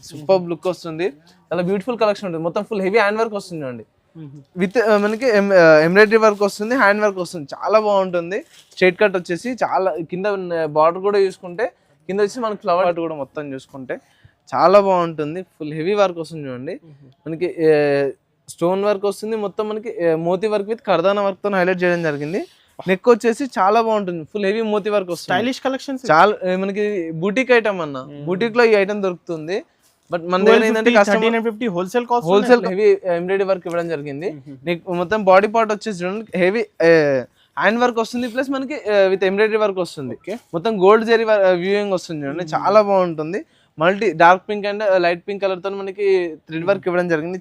Super look వస్తుంది, చాలా beautiful collection ఉంటుంది. మొత్తం ఫుల్ హెవీ హ్యాండ్ వర్క్ వస్తుంది అండి, విత్ మనకి ఎంబ్రాయిడరీ వర్క్ వస్తుంది, హ్యాండ్ వర్క్ వస్తుంది, చాలా బాగుంటుంది. స్ట్రైట్ కట్ వచ్చేసి చాలా కింద బార్డర్ కూడా చూసుకుంటే కింద వచ్చి మనకి ఫ్లవర్ కట్ కూడా మొత్తం చూసుకుంటే చాలా బాగుంటుంది. ఫుల్ హెవీ వర్క్ వస్తుంది చూడండి, మనకి స్టోన్ వర్క్ వస్తుంది, మొత్తం మనకి మోతీ వర్క్ విత్ కర్దానా వర్క్ తో హైలైట్ చేయడం జరిగింది. నెక్ వచ్చేసి చాలా బాగుంటుంది, ఫుల్ హెవీ మోతీ వర్క్ వస్తుంది, స్టైలిష్ కలెక్షన్. చాలా మనకి బూటిక్ ఐటమ్ అన్న, బూటిక్ లో ఈ ఐటమ్ దొరుకుతుంది. బట్ మన దగ్గర ఏంటంటే హోల్సేల్ హెవీ ఎంబ్రాయిడరీ వర్క్ ఇవ్వడం జరిగింది. మొత్తం బాడీ పార్ట్ వచ్చేసి చూడండి హెవీ హ్యాండ్ వర్క్ వస్తుంది, ప్లస్ మనకి విత్ ఎంబ్రాయిడరీ వర్క్ వస్తుంది, మొత్తం గోల్డ్ జరీ వ్యూయింగ్ వస్తుంది చూడండి, చాలా బాగుంటుంది. Multi dark pink and light pink colour తో మనకి థ్రెడ్ వర్క్ ఇవ్వడం జరిగింది.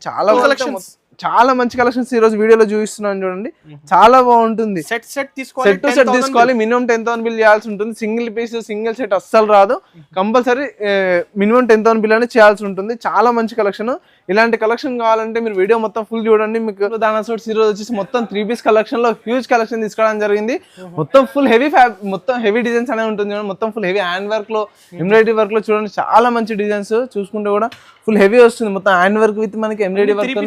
చాలా మంచి కలెక్షన్స్ ఈ రోజు వీడియోలో చూపిస్తున్నాను చూడండి, చాలా బాగుంటుంది. సెట్ తీసుకోవాలి, మినిమం 10,000 బిల్ చేయాల్సి ఉంటుంది. సింగిల్ పీస్ సింగిల్ సెట్ అస్సలు రాదు, కంపల్సరీ మినిమం 10,000 బిల్ అనేది చేయాల్సి ఉంటుంది. చాలా మంచి కలెక్షన్. ఇలాంటి కలెక్షన్ కావాలంటే మీరు వీడియో మొత్తం ఫుల్ చూడండి. మీకు దానా సూట్స్ ఈ రోజు వచ్చేసి మొత్తం 3 పీస్ కలెక్షన్ లో హ్యూజ్ కలెక్షన్ తీసుకోవడం జరిగింది. మొత్తం ఫుల్ హెవీ డిజైన్స్ అనేవి ఉంటుంది, మొత్తం ఫుల్ హెవీ హ్యాండ్ వర్క్ లో ఎంబ్రాయిడరీ వర్క్ లో చూడండి, చాలా మంచి డిజైన్స్ చూసుకుంటే కూడా ఫుల్ హెవీ వస్తుంది. మొత్తం హ్యాండ్ వర్క్ విత్ మనకి ఎంబ్రాయిడరీ వర్క్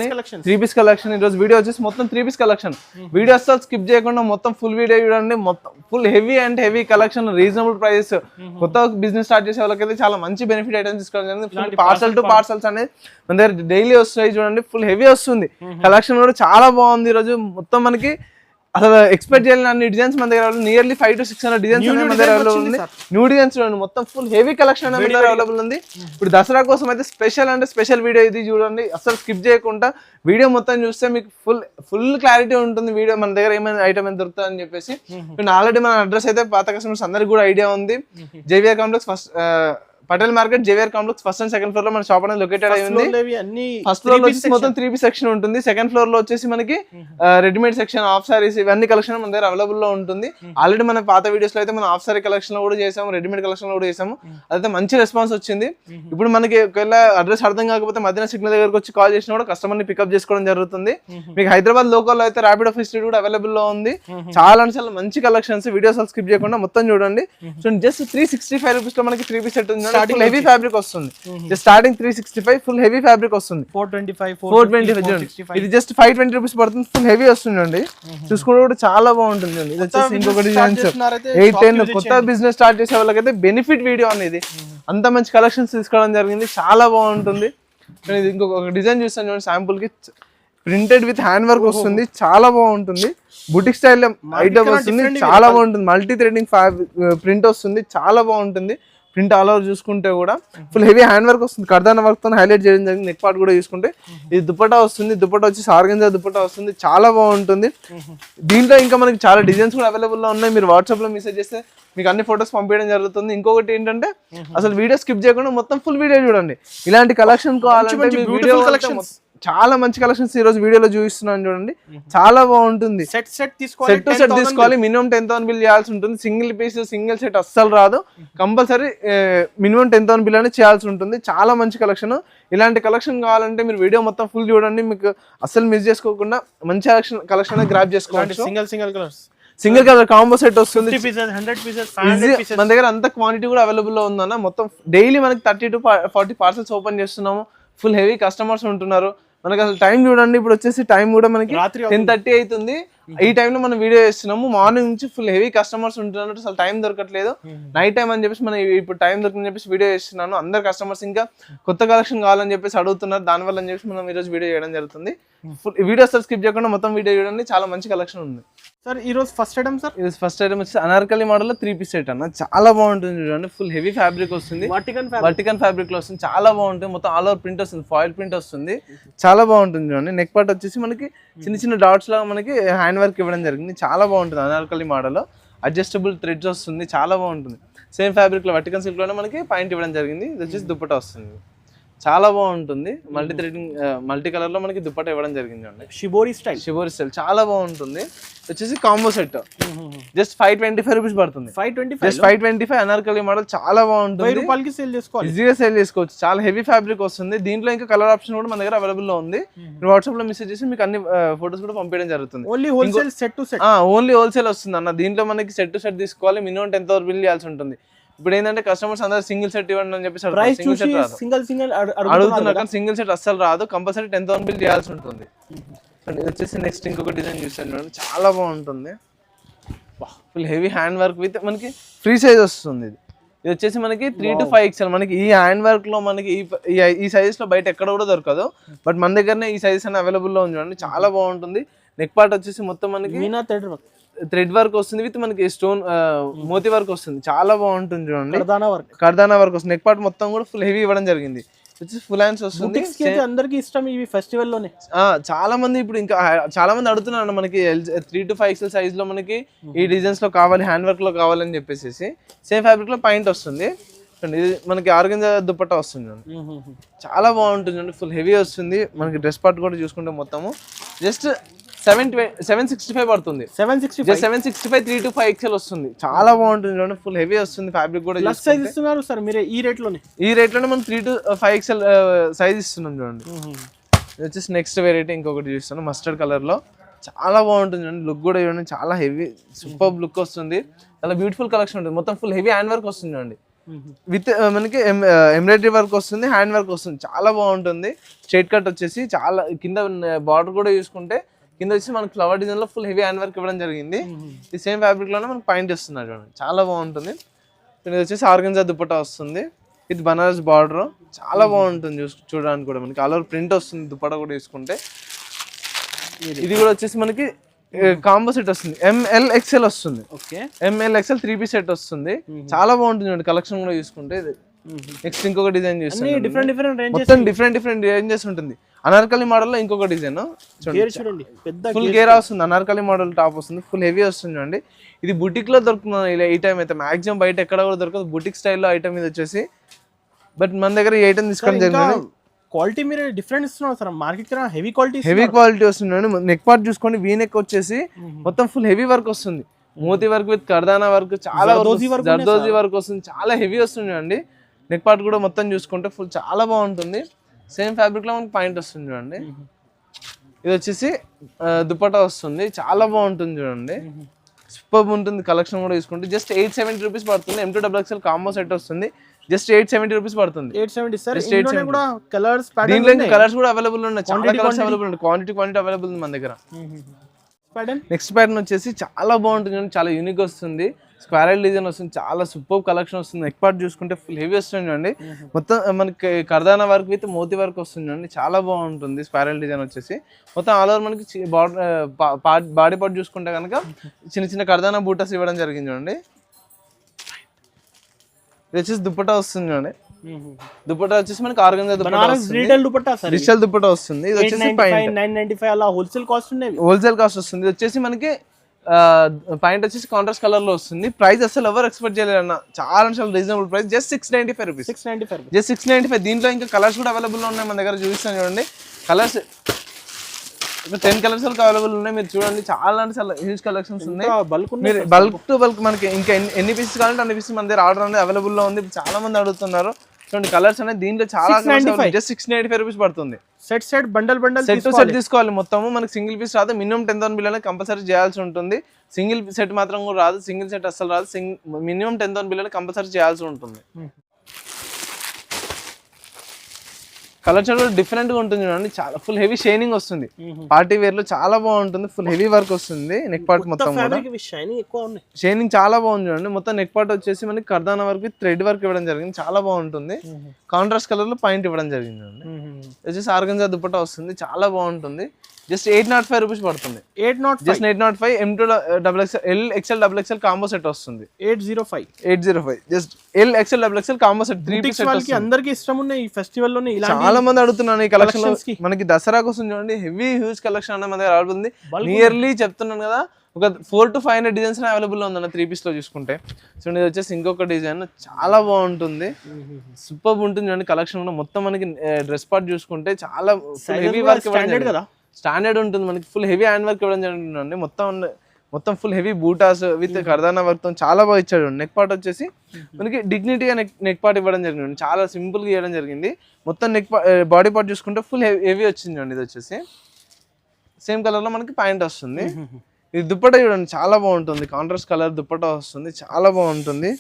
3 పీస్ కలెక్షన్. ఈ రోజు వీడియో వచ్చేసి మొత్తం 3 పీస్ కలెక్షన్. వీడియో అసలు స్కిప్ చేయకుండా మొత్తం ఫుల్ వీడియో చూడండి. మొత్తం full heavy collection, reasonable prices. కొత్త బిజినెస్ స్టార్ట్ చేసే వాళ్ళకైతే చాలా మంచి బెనిఫిట్ ఐటమ్స్ తీసుకోవడం జరిగింది. పార్సల్ టు పార్సల్స్ అనేది మన దగ్గర డైలీ వస్తాయి చూడండి, ఫుల్ హెవీ వస్తుంది. కలెక్షన్ కూడా చాలా బాగుంది. ఈ రోజు మొత్తం మనకి అసలు ఎక్స్పెక్ట్ చేయలేని అన్ని డిజైన్స్ మన దగ్గర నియర్లీ 500 to 600 డిజైన్స్ మన దగ్గర అవైలబుల్ ఉంది. న్యూ డిజైన్స్ చూడండి, మొత్తం ఫుల్ హెవీ కలెక్షన్ మన దగ్గర అవైలబుల్ ఉంది. ఇప్పుడు దసరా కోసం అయితే స్పెషల్ వీడియో ఇది చూడండి, అసలు స్కిప్ చేయకుండా వీడియో మొత్తం చూస్తే మీకు ఫుల్ క్లారిటీ ఉంటుంది. వీడియో మన దగ్గర ఏమైనా ఐటమ్ ఎంత దొరుకుతుంది అని చెప్పేసి. ఆల్రెడీ మన అడ్రస్ అయితే పాత కస్టమర్స్ అందరికి కూడా ఐడియా ఉంది. JVR complex first Patel market, JVR complex first and second floor లో మన షాప్ అనేది లొకేటెడ్ అయి ఉంది. ఫస్ట్ ఫ్లోర్ లో వచ్చేసి మొత్తం 3 పీస్ సెక్షన్ ఉంటుంది. సెకండ్ ఫ్లోర్ లో వచ్చేసి మనకి రెడీమేడ్ సెక్షన్, హాఫ్ సారీస్, ఇవన్నీ కలెక్షన్ మన దగ్గర అవైలబుల్ లో ఉంటుంది. ఆల్రెడీ మన పాత వీడియోస్ లో అయితే మనం హాఫ్ సారీ కలెక్షన్ లో కూడా చేసాము, రెడీమేడ్ కలెక్షన్ లో కూడా చేసాము. అదైతే మంచి రెస్పాన్స్ వచ్చింది. ఇప్పుడు మనకి ఒకవేళ అడ్రస్ అర్థం కాకపోతే మధ్యాహ్నం సిగ్నల్ దగ్గరకు వచ్చి కాల్ చేసినా కూడా కస్టమర్ ని పికప్ చేసుకోవడం జరుగుతుంది. మీకు హైదరాబాద్ లోకల్ లో అయితే ర్యాపిడో ఫెసిలిటీ కూడా అవైలబుల్ లో ఉంది. చాలా మంచి కలెక్షన్స్. వీడియోస్ స్కిప్ చేయకుండా మొత్తం చూడండి. జస్ట్ 365 రూపీస్ లో మనకి 3 పీస్ సెట్ ఉంది. హెవీ ఫ్యాబ్రిక్ వస్తుంది, స్టార్టింగ్ 365 ఫుల్ హెవీ ఫ్యాబ్రిక్ వస్తుంది. 425 ఇది జస్ట్ 520 రూపీస్ పడుతుంది. ఫుల్ హెవీ వస్తుంది అండి, చూసుకుంటే కూడా చాలా బాగుంటుంది. ఇది వచ్చేసి ఇంకొక డిజైన్స్ 810 కొత్త బిజినెస్ స్టార్ట్ చేసే వాళ్ళకైతే బెనిఫిట్ వీడియో అనేది. అంత మంచి కలెక్షన్స్ తీసుకోవడం జరిగింది, చాలా బాగుంటుంది. ఇంకొక డిజైన్ చూస్తాను చూడండి, శాంపుల్ కి ప్రింటెడ్ విత్ హ్యాండ్ వర్క్ వస్తుంది, చాలా బాగుంటుంది. బుటిక్ స్టైల్ ఐటమ్ వస్తుంది, చాలా బాగుంటుంది. మల్టీ థ్రెడింగ్ ప్రింట్ వస్తుంది, చాలా బాగుంటుంది. ప్రింట్ ఆల్ ఓవర్ చూసుకుంటే కూడా ఫుల్ హెవీ హ్యాండ్ వర్క్ వస్తుంది, కర్దానా వర్క్ తో హైలైట్ చేయడం జరిగింది. నెక్ పార్ట్ కూడా చూసుకుంటే ఇది దుపట్టా వస్తుంది, దుపట్టా వచ్చి ఆర్గంజా దుపట్టా వస్తుంది, చాలా బాగుంటుంది. దీంట్లో ఇంకా మనకి చాలా డిజైన్స్ కూడా అవైలబుల్ లో ఉన్నాయి. మీరు వాట్సాప్ లో మెసేజ్ చేస్తే మీకు అన్ని ఫొటోస్ పంపించడం జరుగుతుంది. ఇంకొకటి ఏంటంటే అసలు వీడియో స్కిప్ చేయకుండా మొత్తం ఫుల్ వీడియో చూడండి. ఇలాంటి కలెక్షన్ కావాలంటే వీడియో చాలా మంచి కలెక్షన్స్ ఈ రోజు వీడియోలో చూపిస్తున్నాను చూడండి, చాలా బాగుంటుంది. సెట్ తీసుకోవాలి, మినిమం 10,000 బిల్ చేయాల్సి ఉంటుంది. సింగిల్ పీస్ సింగిల్ సెట్ అస్సలు రాదు, కంపల్సరీ మినిమం 10,000 బిల్ అనేది చేయాల్సి ఉంటుంది. చాలా మంచి కలెక్షన్. ఇలాంటి కలెక్షన్ కావాలంటే మీరు వీడియో మొత్తం ఫుల్ చూడండి, మీకు అస్సలు మిస్ చేసుకోకుండా మంచి కలెక్షన్ గ్రాబ్ చేసుకోవాలి. సింగిల్ కలర్ కాంబో సెట్ వస్తుంది. మన దగ్గర అంత క్వాంటిటీ కూడా అవైలబుల్ లో ఉందన్న. మొత్తం డైలీ మనకి 30 to 40 పార్సల్స్ ఓపెన్ చేస్తున్నాము. ఫుల్ హెవీ కస్టమర్స్ ఉంటున్నారు. మనకి అసలు టైం చూడండి, ఇప్పుడు వచ్చేసి టైం కూడా మనకి 10:30 అవుతుంది. ఈ టైంలో మనం వీడియో చేస్తున్నాము. మార్నింగ్ నుంచి ఫుల్ హెవీ కస్టమర్స్ ఉంటున్నారు, అసలు టైం దొరకట్లేదు. నైట్ టైం అని చెప్పేసి మనం ఇప్పుడు టైం దొరికిందని చెప్పేసి వీడియో చేస్తున్నాను. అందరు కస్టమర్స్ ఇంకా కొత్త కలెక్షన్ కావాలని చెప్పేసి అడుగుతున్నారు, దానివల్ల అని చెప్పేసి మనం ఈరోజు వీడియో చేయడం జరుగుతుంది. ఫుల్ వీడియో సార్ స్కిప్ చేయకుండా మొత్తం వీడియో చూడండి, చాలా మంచి కలెక్షన్ ఉంది. సార్ ఈ రోజు ఫస్ట్ ఐటమ్ సార్, ఇది ఫస్ట్ ఐటమ్ వచ్చి అనార్కలి మోడల్ లో 3 పీస్ సెట్ అన్న, చాలా బాగుంటుంది చూడండి. ఫుల్ హెవీ ఫ్యాబ్రిక్ వస్తుంది, వర్టికన్ ఫ్యాబ్రిక్ లో వస్తుంది, చాలా బాగుంటుంది. మొత్తం ఆల్ ఓవర్ ప్రింట్ వస్తుంది, ఫాయిల్ ప్రింట్ వస్తుంది, చాలా బాగుంటుంది చూడండి. నెక్ పార్ట్ వచ్చేసి మనకి చిన్న డాట్స్ లాగా మనకి హ్యాండ్ వర్క్ ఇవ్వడం జరిగింది, చాలా బాగుంటుంది. అనార్కలి మోడల్ అడ్జస్టబుల్ థ్రెడ్స్ వస్తుంది, చాలా బాగుంటుంది. సేమ్ ఫ్యాబ్రిక్ లో వర్టికన్ సిల్క్ లోనే మనకి పాయింట్ ఇవ్వడం జరిగింది. ఇది వచ్చేసి దుపట్టా వస్తుంది, చాలా బాగుంటుంది. మల్టీ థ్రెడింగ్ మల్టీ కలర్ లో మనకి దుపట్టా ఇవ్వడం జరిగింది. షిబోరి స్టైల్ చాలా బాగుంటుంది. వచ్చేసి కాంబో సెట్ జస్ట్ 525 రూపీస్ పడుతుంది. 525 అనార్కలి మోడల్, చాలా బాగుంటుంది. 1000 రూపాయలకి ఈజీగా సేల్ చేసుకోవచ్చు. చాలా హెవీ ఫ్యాబ్రిక్ వస్తుంది. దీంట్లో ఇంకా కలర్ ఆప్షన్ కూడా మన దగ్గర అవైలబుల్ లో ఉంది. మీరు వాట్సాప్ లో మెసేజ్ చేసి మీకు అన్ని ఫోటోస్ కూడా పంపించడం జరుగుతుంది. Only wholesale set to set, only wholesale వస్తుంది అన్న. దీంట్లో మనకి సెట్ టు సెట్ తీసుకోవాలి, మినిమం 10,000 బిల్ చేయాల్సి ఉంటుంది. ఇప్పుడు ఏంటంటే కస్టమర్స్ అందరూ సింగిల్ సెట్ ఇవ్వండి అని చెప్పేసి ప్రైస్ సింగిల్ చూసి సెట్ రాదు సింగిల్ అడుగుతున్నారు కానీ సింగిల్ సెట్ అస్సలు రాదు, కంపల్సరీ 10,000 బిల్ చేయాల్సి ఉంటుంది. అండ్ ఇది వచ్చేసి నెక్స్ట్ ఇంకొక డిజైన్ చూసాను చూడండి, చాలా బాగుంటుంది. Full heavy hand work with మనకి ఫ్రీ సైజ్ వస్తుంది. ఇది వచ్చేసి మనకి 3 to 5 XL. మనకి ఈ హ్యాండ్ వర్క్ లో మనకి ఈ సైజెస్ లో బయట ఎక్కడ కూడా దొరకదు, బట్ మన దగ్గరనే ఈ సైజెస్ అని అవైలబుల్ లో ఉంది చూడండి, చాలా బాగుంటుంది. నెక్ పార్ట్ వచ్చేసి మొత్తం మనకి థ్రెడ్ వర్క్ వస్తుంది విత్ మనకి స్టోన్ మోతీ వర్క్ వస్తుంది, చాలా బాగుంటుంది చూడండి. కర్దానా వర్క్ వస్తుంది. నెక్ పార్ట్ మొత్తం కూడా ఫుల్ హెవీ ఇవ్వడం జరిగింది. ఫుల్ హ్యాండ్స్ వస్తుంది. అందరికి ఇష్టం ఇవి ఫెస్టివల్ లోనే. చాలా మంది ఇప్పుడు ఇంకా చాలా మంది అడుగుతున్నారు మనకి 3 to 5 XL సైజ్ లో మనకి ఈ డిజైన్స్ లో కావాలి, హ్యాండ్ వర్క్ లో కావాలని చెప్పేసి. సేమ్ ఫ్యాబ్రిక్ లో పాయింట్ వస్తుంది. ఇది మనకి ఆర్గంజా దుపట్టా వస్తుంది, చాలా బాగుంటుంది. ఫుల్ హెవీ వస్తుంది. మనకి డ్రెస్ పార్ట్ కూడా చూసుకుంటే మొత్తము జస్ట్ 765 పడుతుంది. 765 3 to 5 XL వస్తుంది, చాలా బాగుంటుంది చూడండి. ఫుల్ హెవీ వస్తుంది. ఫ్యాబ్రిక్ కూడా ఇస్తున్నారు సార్ మీరు ఈ రేట్ లోనే మనం 3 to 5 XL సైజ్ ఇస్తున్నాం చూడండి. ఇది వచ్చేసి నెక్స్ట్ వెరైటీ ఇంకొకటి చూస్తాను మస్టర్డ్ కలర్ లో, చాలా బాగుంటుంది చూడండి. లుక్ కూడా చూడండి, చాలా హెవీ సూపర్ లుక్ వస్తుంది. చాలా బ్యూటిఫుల్ కలెక్షన్ ఉంటుంది. మొత్తం ఫుల్ హెవీ హ్యాండ్ వర్క్ వస్తుంది చూడండి, విత్ మనకి ఎంబ్రాయిడరీ వర్క్ వస్తుంది, హ్యాండ్ వర్క్ వస్తుంది, చాలా బాగుంటుంది. స్ట్రైట్ కట్ వచ్చేసి చాలా కింద బార్డర్ కూడా చూసుకుంటే కింద వచ్చి మనకి ఫ్లవర్ డిజైన్ లో ఫుల్ హెవీ హ్యాండ్ వర్క్ ఇవ్వడం జరిగింది. ఈ సేమ్ ఫ్యాబ్రిక్ లోనే మనకి పాయింట్ ఇస్తున్నారు చూడండి, చాలా బాగుంటుంది. ఇది వచ్చేసి ఆర్గంజా దుపట్టా వస్తుంది విత్ బనారస్ బార్డర్, చాలా బాగుంటుంది చూడడానికి కూడా. మనకి ఆల్ ఓవర్ ప్రింట్ వస్తుంది దుపట్టా కూడా తీసుకుంటే. ఇది కూడా వచ్చేసి మనకి కాంబో సెట్ వస్తుంది, ML XL వస్తుంది. ML XL 3 piece సెట్ వస్తుంది, చాలా బాగుంటుంది చూడండి. కలెక్షన్ కూడా చూసుకుంటే నెక్స్ట్ ఇంకొక డిజైన్ చూస్తాను, డిఫరెంట్ రేంజెస్ ఉంటుంది. అనార్కలి మోడల్ లో ఇంకొక డిజైన్ చూడండి, ఫుల్ గేర్ వస్తుంది. అనార్కలి మోడల్ టాప్ వస్తుంది, ఫుల్ హెవీ వస్తుంది చూడండి. ఇది బుటిక్ లో దొరుకుతుంది ఇలా ఈ టైం అయితే, మాక్సిమం బయట ఎక్కడ కూడా దొరకదు. బుటిక్ స్టైల్లో ఐటమ్ ఇది వచ్చేసి, బట్ మన దగ్గర ఈ ఐటమ్ తీసుకోవడం జరిగింది. క్వాలిటీ మీరు డిఫరెంట్ ఇస్తున్నారు సార్, మార్కెట్ కన్నా హెవీ క్వాలిటీ వస్తుంది. నెక్ పార్ట్ చూసుకోండి, వీ నెక్ వచ్చేసి మొత్తం ఫుల్ హెవీ వర్క్ వస్తుంది. మోతీ వర్క్ విత్ కర్దానా వర్క్, చాలా జర్దోజీ వర్క్ వస్తుంది, చాలా హెవీ వస్తుంది చూడండి. నెక్ పార్ట్ కూడా మొత్తం చూసుకుంటే ఫుల్ చాలా బాగుంటుంది. సేమ్ ఫ్యాబ్రిక్ లో మనకి పాయింట్ వస్తుంది చూడండి. ఇది వచ్చేసి దుపట్టా వస్తుంది, చాలా బాగుంటుంది చూడండి. సూపర్ ఉంటుంది. కలెక్షన్ కూడా తీసుకుంటే జస్ట్ 870 రూపీస్ పడుతుంది. M2 XXL కాంబో సెట్ వస్తుంది, జస్ట్ 870 రూపీస్ పడుతుంది. 870 సార్. దీంట్లో కూడా కలర్స్ కలర్స్ కూడా అవైలబుల్ ఉన్నాయి, చాలా కలర్స్ అవైలబుల్ ఉన్నాయి. క్వాంటిటీ అవైలబుల్ ఉంది మన దగ్గర. నెక్స్ట్ ప్యాటర్న్ వచ్చేసి చాలా బాగుంటుంది, చాలా యూనిక్ వస్తుంది. స్క్వారల్ డిజైన్ వస్తుంది, చాలా సూపర్ కలెక్షన్ వస్తుంది. నెక్ పార్ట్ చూసుకుంటే ఫుల్ హెవీ వస్తుంది చూడండి. మొత్తం మనకి కర్దానా వర్క్ విత్ మోతీ వర్క్ వస్తుంది చూడండి, చాలా బాగుంటుంది. స్క్వారల్ డిజైన్ వచ్చేసి మొత్తం ఆల్ ఓవర్ మనకి బాడీ పార్ట్ చూసుకుంటే కనుక చిన్న కర్దానా బూటాస్ ఇవ్వడం జరిగింది చూడండి. ఇది వచ్చేసి దుపట్టా వస్తుంది చూడండి. దుపట్టా వచ్చేసి మనకి ఆర్గంజా డిజిటల్ దుపట్టా వస్తుంది. ఇది వచ్చేసి 995 అలా హోల్సేల్ కాస్ట్ వస్తుంది. ఇది వచ్చేసి మనకి పాయింట్ వచ్చేసి కాంట్రాస్ట్ కలర్ లో వస్తుంది. ప్రైస్ అసలు ఎవరు ఎక్స్పెక్ట్ చేయలేరు అన్న, చాలా reasonable price, just 695 rupees. Just 695. దీంట్లో ఇంకా కలర్స్ కూడా అవైలబుల్ ఉన్నాయి మన దగ్గర, చూపిస్తాను చూడండి. కలర్స్ 10 కలర్స్ అవైలబుల్ ఉన్నాయి, మీరు చూడండి. చాలా అంటే చాలా హ్యూజ్ కలెక్షన్స్ ఉన్నాయి. బల్క్ టు బల్క్ మనకి ఇంకా ఎన్ని పీసెస్ కావాలంటే అన్ని పీసెస్ మన దగ్గర ఆర్డర్ అనేది అవైలబుల్ లో ఉంది. చాలా మంది అడుగుతున్నారు చూడండి. కలర్స్ అనేది దీంట్లో చాలా జస్ట్ 695 రూపీస్ పడుతుంది. సెట్ బండల్ సెట్ తీసుకోవాలి మొత్తము. మనకి సింగిల్ పీస్ రాదు, మినిమం 10,000 బిల్ అనేది కంపల్సరీ చేయాల్సి ఉంటుంది. సింగిల్ సెట్ మాత్రం కూడా రాదు, సింగిల్ సెట్ అస్సలు రాదు. మినిమం 10,000 బిల్ అనేది కంపల్సరీ చేయాల్సి ఉంటుంది. కలర్ చార్ట్ డిఫరెంట్ గా ఉంటుంది చూడండి, చాలా ఫుల్ హెవీ షైనింగ్ వస్తుంది. పార్టీ వేర్ లో చాలా బాగుంటుంది, ఫుల్ హెవీ వర్క్ వస్తుంది. నెక్ పార్ట్ మొత్తం షైనింగ్ చాలా బాగుంది చూడండి. మొత్తం నెక్ పార్ట్ వచ్చేసి మనకి కర్దానా వర్క్ థ్రెడ్ వర్క్ ఇవ్వడం జరిగింది, చాలా బాగుంటుంది. కాంట్రాస్ట్ కలర్ లో పాయింట్ ఇవ్వడం జరిగింది చూడండి. వచ్చేసి ఆర్గంజా దుపట్టా వస్తుంది, చాలా బాగుంటుంది. జస్ట్ 805 రూపీస్ పడుతుంది. 805 M2 XXL XL XXL combo set వస్తుంది. 805 just L XL XXL combo set 3 piece set వస్తుంది. అందరికీ ఇష్టం ఉన్నాయి ఈ ఫెస్టివల్ లోనే. చాలా మంది అడుగుతున్నారు ఈ కలెక్షన్ లో. మనకి దసరాకి వస్తుంది చూడండి, హెవీ హ్యూజ్ కలెక్షన్ అనేది మన దగ్గర అవైలబుల్ ఉంది. నియర్లీ చెప్తున్నాను కదా, ఒక 400 to 500 డిజైన్స్ అవైలబుల్ లో ఉందన్న 3 పీస్ లో చూసుకుంటే. చూడండి, ఇది వచ్చేసి ఇంకొక డిజైన్, చాలా బాగుంటుంది, సూపర్ ఉంటుంది చూడండి. కలెక్షన్ కూడా మొత్తం మనకి డ్రెస్ పార్ట్ చూసుకుంటే చాలా హెవీ వర్క్ కదా, స్టాండర్డ్ ఉంటుంది. మనకి ఫుల్ హెవీ హ్యాండ్ వర్క్ ఇవ్వడం జరుగుతుంది. మొత్తం ఫుల్ హెవీ బూటాస్ విత్ కర్దానా వర్క్ తో చాలా బాగా ఇచ్చాడు. నెక్ పార్ట్ వచ్చేసి మనకి డిగ్నిటీగా నెక్ పార్ట్ ఇవ్వడం జరిగింది, చాలా సింపుల్ గా ఇవ్వడం జరిగింది. మొత్తం బాడీ పార్ట్ చూసుకుంటే ఫుల్ హెవీ వచ్చింది అండి. ఇది వచ్చేసి సేమ్ కలర్ లో మనకి పాయింట్ వస్తుంది. ఇది దుప్పటా చూడండి చాలా బాగుంటుంది, కాంట్రాస్ట్ కలర్ దుప్పటా వస్తుంది, చాలా బాగుంటుంది,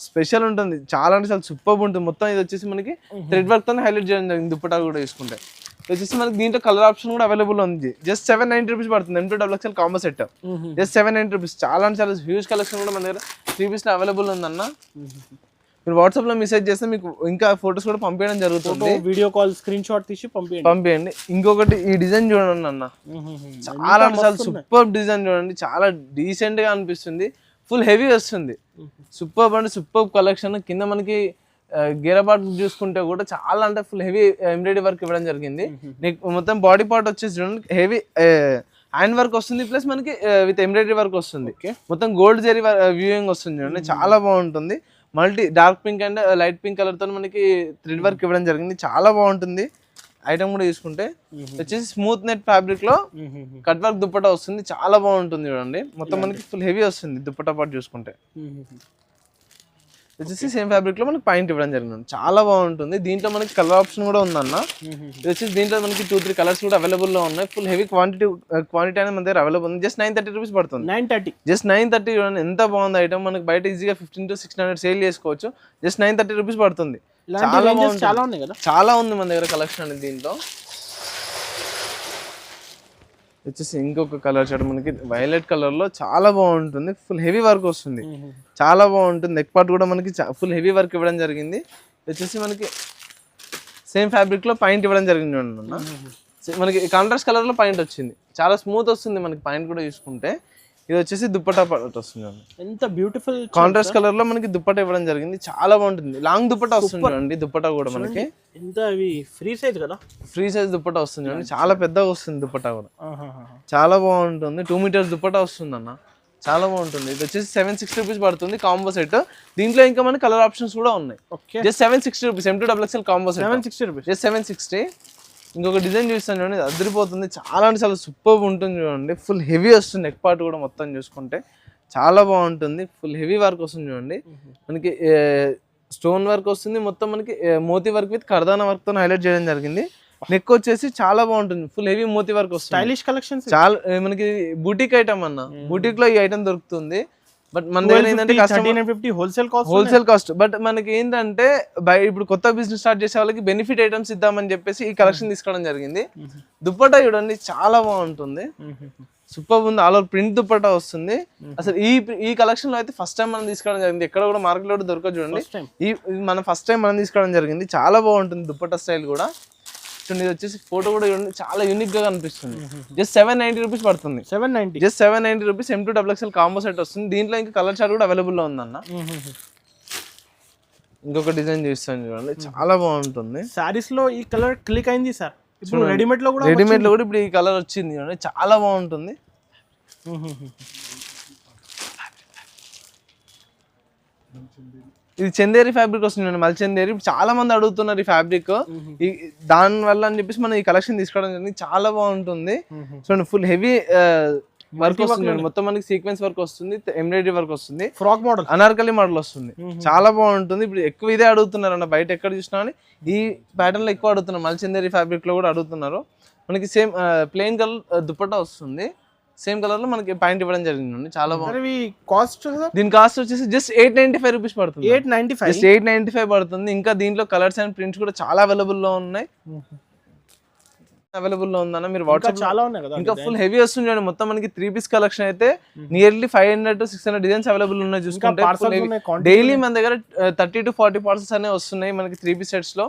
స్పెషల్ ఉంటుంది, చాలా అంటే చాలా సూపర్ ఉంటుంది. మొత్తం ఇది వచ్చేసి మనకి థ్రెడ్ వర్క్ తో హైలైట్ చేయడం జరిగింది. దుప్పటా కూడా తీసుకుంటే ఇది వచ్చేసి మనకి దీంట్లో కలర్ ఆప్షన్ కూడా అవైలబుల్ ఉంది. జస్ట్ 790 రూపీస్ పడుతుంది. M2XL combo set just 790 rupees. చాలా అంటే చాలా హ్యూజ్ కలెక్షన్ కూడా మన దగ్గర 3 పీస్ లో అవైలబుల్ ఉందన్న. మీరు వాట్సాప్ లో మెసేజ్ చేస్తే మీకు ఇంకా ఫొటోస్ కూడా పంపించడం జరుగుతుంది. వీడియో కాల్ స్క్రీన్ షాట్ తీసి పంపించండి. ఇంకొకటి ఈ డిజైన్ చూడండి అన్న, చాలా చాలా సూపర్ డిజైన్ చూడండి, చాలా డీసెంట్ గా అనిపిస్తుంది, ఫుల్ హెవీ వస్తుంది. సూపర్ అంటే సూపర్ కలెక్షన్. కింద మనకి గేర పార్ట్ చూసుకుంటే కూడా చాలా అంటే ఫుల్ హెవీ ఎంబ్రాయిడరీ వర్క్ ఇవ్వడం జరిగింది. మొత్తం బాడీ పార్ట్ వచ్చేసి చూడండి హెవీ హ్యాండ్ వర్క్ వస్తుంది, ప్లస్ మనకి విత్ ఎంబ్రాయిడరీ వర్క్ వస్తుంది. మొత్తం గోల్డ్ జరీ వ్యూయింగ్ వస్తుంది చూడండి, చాలా బాగుంటుంది. Multi dark pink and light pink colour తో మనకి థ్రెడ్ వర్క్ ఇవ్వడం జరిగింది, చాలా బాగుంటుంది. ఐటమ్ కూడా తీసుకుంటే వచ్చేసి స్మూత్ నెట్ ఫ్యాబ్రిక్ లో కట్ వర్క్ దుప్పటా వస్తుంది, చాలా బాగుంటుంది చూడండి. మొత్తం మనకి ఫుల్ హెవీ వస్తుంది దుప్పటా పార్ట్ చూసుకుంటే. వచ్చేసి సేమ్ ఫ్యాబ్రిక్ లో మనకి పాయింట్ ఇవ్వడం జరిగింది, చాలా బాగుంటుంది. దీంట్లో మనకి కలర్ ఆప్షన్ కూడా ఉందన్న. ఇది వచ్చేసి దీంట్లో మనకి 2-3 కలర్స్ కూడా అవైలబుల్ లో ఉన్నాయి. ఫుల్ హెవీ క్వాంటిటీ అనేది మన దగ్గర అవైలబుల్ ఉంది. జస్ట్ 930 రూపీస్ పడుతుంది. 930 జస్ట్ 930 చూడండి, ఎంత బాగుంది ఐటమ్. మనకి బయట ఈజీగా 1500 to 1600 సేల్ చేసుకోవచ్చు. జస్ట్ 930 రూపీస్ పడుతుంది. చాలా బాగుంది, చాలా ఉన్నాయి కదా, చాలా ఉంది మన దగ్గర కలెక్షన్ అనేది. దీంట్లో వచ్చేసి ఇంకొక కలర్ షర్ట్ మనకి వైలెట్ కలర్ లో చాలా బాగుంటుంది, ఫుల్ హెవీ వర్క్ వస్తుంది, చాలా బాగుంటుంది. నెక్ పార్ట్ కూడా మనకి ఫుల్ హెవీ వర్క్ ఇవ్వడం జరిగింది. వచ్చేసి మనకి సేమ్ ఫ్యాబ్రిక్ లో పాయింట్ ఇవ్వడం జరిగింది అన్న. మనకి కాంట్రాస్ట్ కలర్ లో పాయింట్ వచ్చింది, చాలా స్మూత్ వస్తుంది మనకి పాయింట్ కూడా చూసుకుంటే. ఇది వచ్చేసి దుప్పటా పార్ట్ వస్తుంది, ఎంత బ్యూటిఫుల్ కాంట్రాస్ట్ కలర్ లో మనకి దుప్పటా ఇవ్వడం జరిగింది, చాలా బాగుంటుంది. లాంగ్ దుప్పటా వస్తుంది అండి, దుప్పటా కూడా మనకి ఎంత ఫ్రీ సైజ్ కదా, ఫ్రీ సైజ్ దుప్పటా వస్తుంది అండి, చాలా పెద్దగా వస్తుంది దుప్పటా కూడా, చాలా బాగుంటుంది. 2 మీటర్స్ దుప్పటా వస్తుంది అన్న, చాలా బాగుంటుంది. ఇది వచ్చేసి 760 రూపీస్ పడుతుంది కాంబో సెట్. దీంట్లో ఇంకా మనకి కలర్ ఆప్షన్స్ కూడా ఉన్నాయి. Just 760 rupees M2XL combo set 760 rupees, just 760. ఇంకొక డిజైన్ చూస్తాను చూడండి, అదిరిపోతుంది, చాలా అంటే చాలా సూపర్ ఉంటుంది చూడండి. ఫుల్ హెవీ వస్తుంది, నెక్ పార్ట్ కూడా మొత్తం చూసుకుంటే చాలా బాగుంటుంది. ఫుల్ హెవీ వర్క్ వస్తుంది చూడండి, మనకి స్టోన్ వర్క్ వస్తుంది, మొత్తం మనకి మోతీ వర్క్ విత్ కర్దానా వర్క్ తో హైలైట్ చేయడం జరిగింది. నెక్ వచ్చేసి చాలా బాగుంటుంది, ఫుల్ హెవీ మోతీ వర్క్ వస్తుంది, స్టైలిష్ కలెక్షన్. చాలా మనకి బూటిక్ ఐటమ్ అన్న, బూటిక్ లో ఈ ఐటమ్ దొరుకుతుంది. బట్ మన దగ్గర ఏంటంటే హోల్సేల్ కాస్ట్. బట్ మనకి ఏంటంటే ఇప్పుడు కొత్త బిజినెస్ స్టార్ట్ చేసే వాళ్ళకి బెనిఫిట్ ఐటమ్స్ ఇద్దామని చెప్పేసి ఈ కలెక్షన్ తీసుకోవడం జరిగింది. దుప్పటా చూడండి, చాలా బాగుంటుంది, సూపర్ ఉంది. ఆల్ ఓవర్ ప్రింట్ దుప్పటా వస్తుంది. అసలు ఈ కలెక్షన్ లో అయితే ఫస్ట్ టైం మనం తీసుకోవడం జరిగింది, ఎక్కడ కూడా మార్కెట్ లో దొరకదు చూడండి. మన ఫస్ట్ టైం మనం తీసుకోవడం జరిగింది, చాలా బాగుంటుంది దుప్పటా స్టైల్ కూడా. ఇది వచ్చేసి ఫోటో కూడా చాలా యూనిక్ గా కనిపిస్తుంది. జస్ట్ 790 రూపీస్ పడుతుంది. 790, just 790 rupees M2XL combo set వస్తుంది. దీంట్లో ఇంకా కలర్ చార్ట్ కూడా అవైలబుల్ లో ఉందన్న. ఇంకొక డిజైన్ చూస్తాను చూడండి, చాలా బాగుంటుంది. సారీస్ లో ఈ కలర్ క్లిక్ అయింది సార్. ఇప్పుడు రెడీమేడ్ లో కూడా ఇప్పుడు ఈ కలర్ వచ్చింది చూడండి, చాలా బాగుంటుంది. ఇది చందేరి ఫ్యాబ్రిక్ వస్తుంది, మల్ చందేరి. చాలా మంది అడుగుతున్నారు ఈ ఫ్యాబ్రిక్, దాని వల్ల అని చెప్పేసి మనం ఈ కలెక్షన్ తీసుకోవడం జరిగింది, చాలా బాగుంటుంది. చూడండి, ఫుల్ హెవీ వర్క్ వస్తుంది, మొత్తం మనకి సీక్వెన్స్ వర్క్ వస్తుంది, ఎంబ్రాయిడరీ వర్క్ వస్తుంది, ఫ్రాక్ మోడల్, అనార్కలి మోడల్ వస్తుంది, చాలా బాగుంటుంది. ఇప్పుడు ఎక్కువ ఇదే అడుగుతున్నారు అన్న, బయట ఎక్కడ చూసినా అని ఈ ప్యాటర్న్ లో ఎక్కువ అడుగుతున్నారు. మల్ చందేరి ఫ్యాబ్రిక్ లో కూడా అడుగుతున్నారు. మనకి సేమ్ ప్లెయిన్ కలర్ దుప్పట్టా వస్తుంది, సేమ్ కలర్ లో మనకి పాయింట్ ఇవ్వడం జరిగింది, చాలా బాగుంది. కాస్ట్ దీని కాస్ట్ వచ్చేసి జస్ట్ 895 రూపీస్ పడుతుంది. 895 పడుతుంది. ఇంకా దీంట్లో కలర్స్ అండ్ ప్రింట్స్ కూడా చాలా అవైలబుల్ లో ఉన్నాయి. అవైలబుల్ లో ఉందన్న, మీరు వాట్సాప్ చాలా ఉన్నాయి కదా. ఇంకా ఫుల్ హెవీ వస్తుంది చూడండి. మొత్తం మనకి 3 పీస్ కలెక్షన్ అయితే నియర్లీ 500 to 600 డిజైన్స్ అవైలబుల్ ఉన్నాయి. చూసుకుంటే డైలీ మన దగ్గర 30 to 40 పార్సల్స్ అనేవి వస్తున్నాయి మనకి 3 పీస్ సెట్స్ లో.